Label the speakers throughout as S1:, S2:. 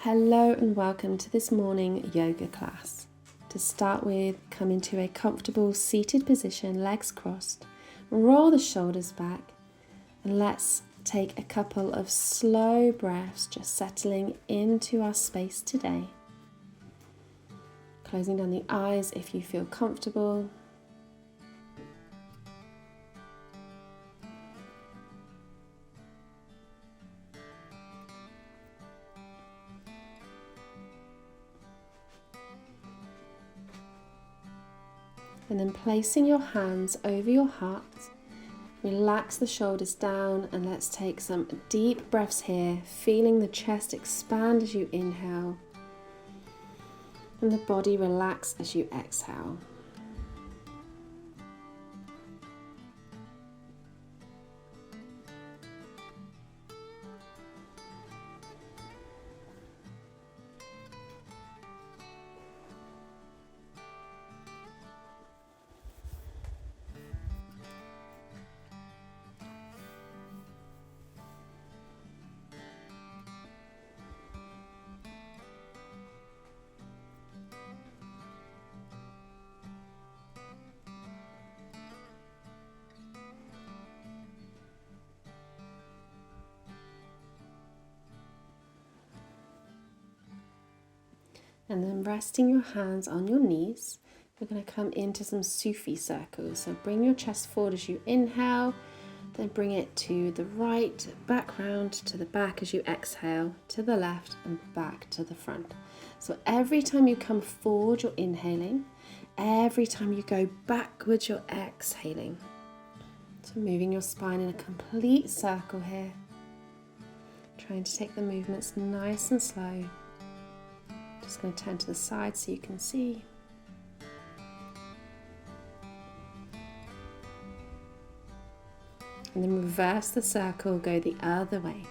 S1: Hello and welcome to this morning yoga class. To start with, come into a comfortable seated position, legs crossed, roll the shoulders back, and let's take a couple of slow breaths, just settling into our space today. Closing down the eyes if you feel comfortable. And then placing your hands over your heart, relax the shoulders down, and let's take some deep breaths here, feeling the chest expand as you inhale and the body relax as you exhale. And then resting your hands on your knees, we're going to come into some Sufi circles. So bring your chest forward as you inhale, then bring it to the right, back round to the back as you exhale, to the left and back to the front. So every time you come forward, you're inhaling. Every time you go backwards, you're exhaling. So moving your spine in a complete circle here. Trying to take the movements nice and slow. Just going to turn to the side so you can see. And then reverse the circle, go the other way.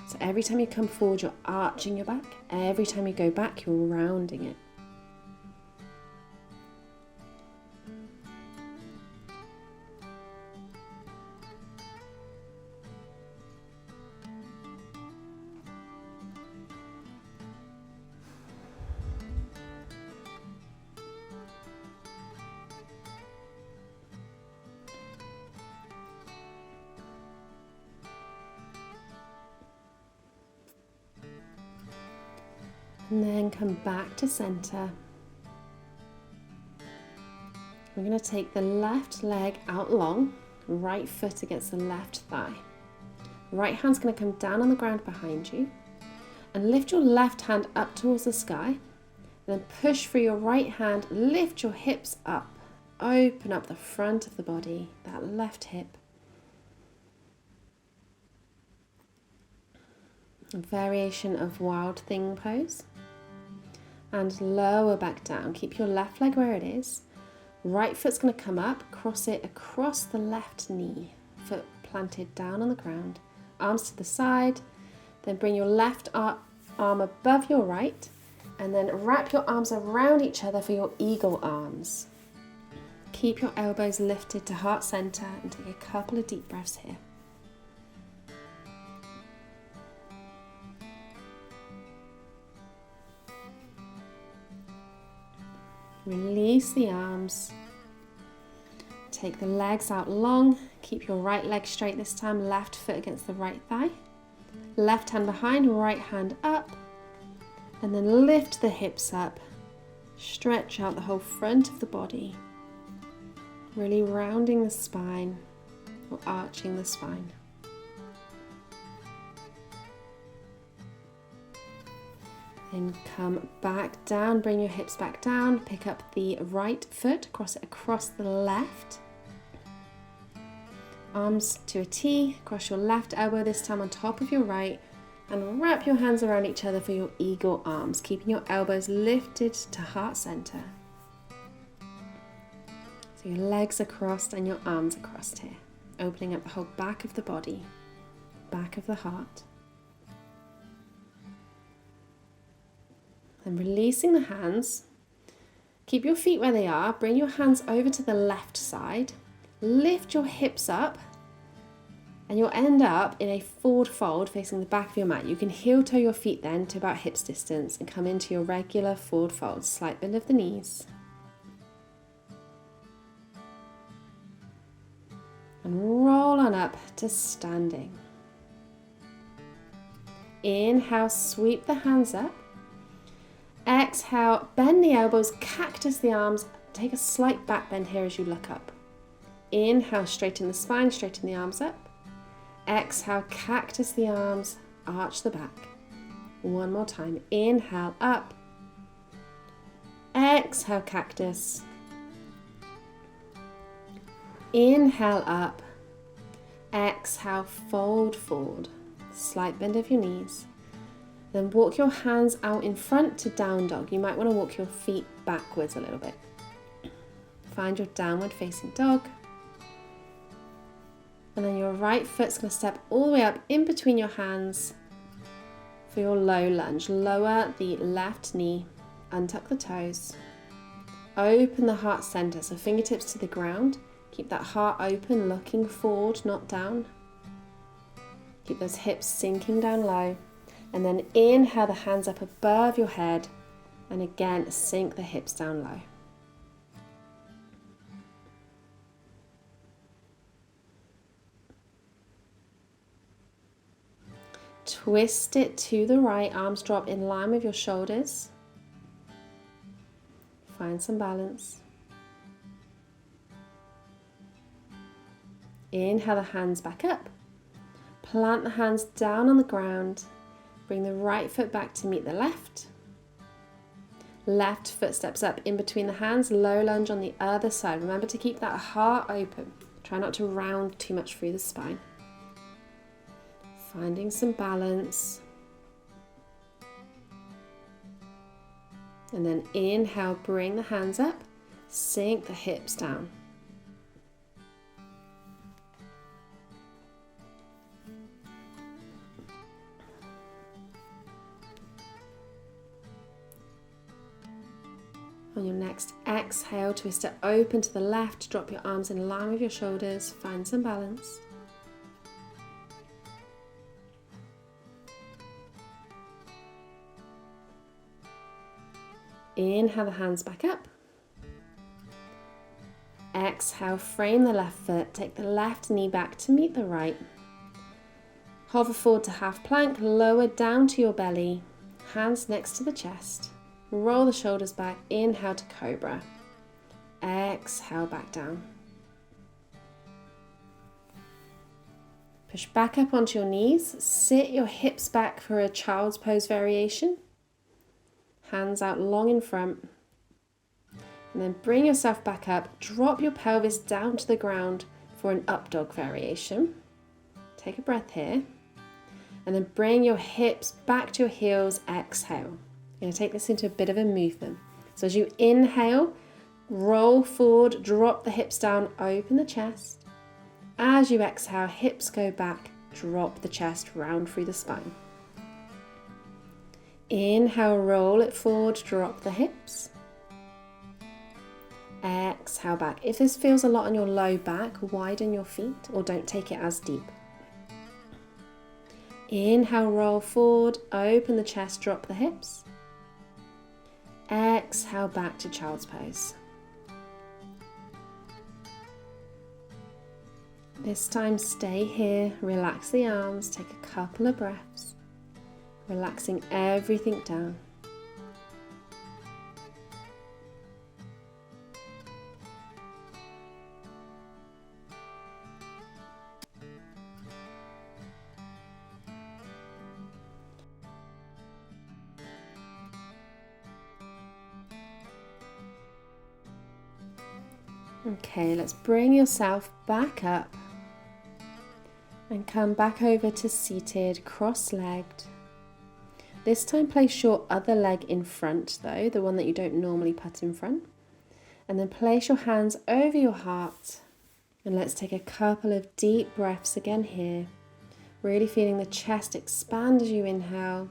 S1: So every time you come forward, you're arching your back. Every time you go back, you're rounding it. And then come back to center. We're going to take the left leg out long, right foot against the left thigh. Right hand's going to come down on the ground behind you. And lift your left hand up towards the sky. Then push through your right hand, lift your hips up. Open up the front of the body, that left hip. A variation of wild thing pose. And lower back down. Keep your left leg where it is. Right foot's going to come up, cross it across the left knee. Foot planted down on the ground. Arms to the side. Then bring your left arm above your right. And then wrap your arms around each other for your eagle arms. Keep your elbows lifted to heart center and take a couple of deep breaths here. Release the arms. Take the legs out long. Keep your right leg straight this time. Left foot against the right thigh. Left hand behind, right hand up. And then lift the hips up. Stretch out the whole front of the body. Really rounding the spine or arching the spine. Then come back down, bring your hips back down, pick up the right foot, cross it across the left. Arms to a T, cross your left elbow this time on top of your right, and wrap your hands around each other for your eagle arms, keeping your elbows lifted to heart center. So your legs are crossed and your arms are crossed here, opening up the whole back of the body, back of the heart. And releasing the hands, keep your feet where they are, bring your hands over to the left side, lift your hips up, And you'll end up in a forward fold facing the back of your mat. You can heel toe your feet then to about hips distance and come into your regular forward fold. Slight bend of the knees. And roll on up to standing. Inhale, sweep the hands up. Exhale, bend the elbows, cactus the arms. Take a slight back bend here as you look up. Inhale, straighten the spine, straighten the arms up. Exhale, cactus the arms, arch the back. One more time. Inhale, up. Exhale, cactus. Inhale, up. Exhale, fold forward. Slight bend of your knees. Then walk your hands out in front to down dog. You might want to walk your feet backwards a little bit. Find your downward facing dog. And then your right foot's going to step all the way up in between your hands for your low lunge. Lower the left knee, untuck the toes. Open the heart center, so fingertips to the ground. Keep that heart open, looking forward, not down. Keep those hips sinking down low. And then inhale the hands up above your head. And again, sink the hips down low. Twist it to the right, arms drop in line with your shoulders. Find some balance. Inhale the hands back up. Plant the hands down on the ground. Bring the right foot back to meet the left. Left foot steps up in between the hands, low lunge on the other side. Remember to keep that heart open. Try not to round too much through the spine. Finding some balance. And then inhale, bring the hands up, sink the hips down. On your next exhale, twist it open to the left, drop your arms in line with your shoulders, find some balance. Inhale the hands back up. Exhale, frame the left foot, take the left knee back to meet the right. Hover forward to half plank, lower down to your belly, hands next to the chest. Roll the shoulders back, inhale to cobra. Exhale back down. Push back up onto your knees, sit your hips back for a child's pose variation. Hands out long in front. And then bring yourself back up, drop your pelvis down to the ground for an up dog variation. Take a breath here. And then bring your hips back to your heels, exhale. You're going to take this into a bit of a movement. So as you inhale, roll forward, drop the hips down, open the chest. As you exhale, hips go back, drop the chest, round through the spine. Inhale, roll it forward, drop the hips. Exhale back. If this feels a lot on your low back, widen your feet or don't take it as deep. Inhale, roll forward, open the chest, drop the hips. Exhale back to child's pose. This time stay here, relax the arms, take a couple of breaths, relaxing everything down. Okay, let's bring yourself back up and come back over to seated, cross-legged. This time place your other leg in front though, the one that you don't normally put in front. And then place your hands over your heart. And let's take a couple of deep breaths again here. Really feeling the chest expand as you inhale.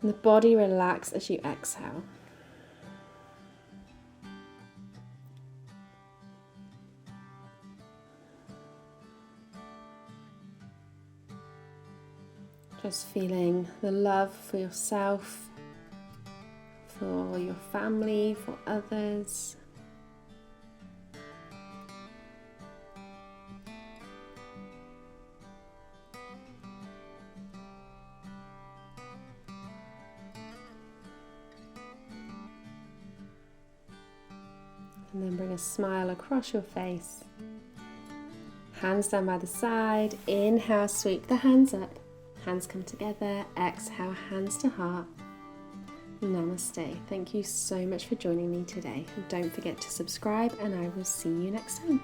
S1: And the body relax as you exhale. Just feeling the love for yourself, for your family, for others. And then bring a smile across your face. Hands down by the side. Inhale, sweep the hands up. Hands come together. Exhale, hands to heart. Namaste. Thank you so much for joining me today. And don't forget to subscribe, and I will see you next time.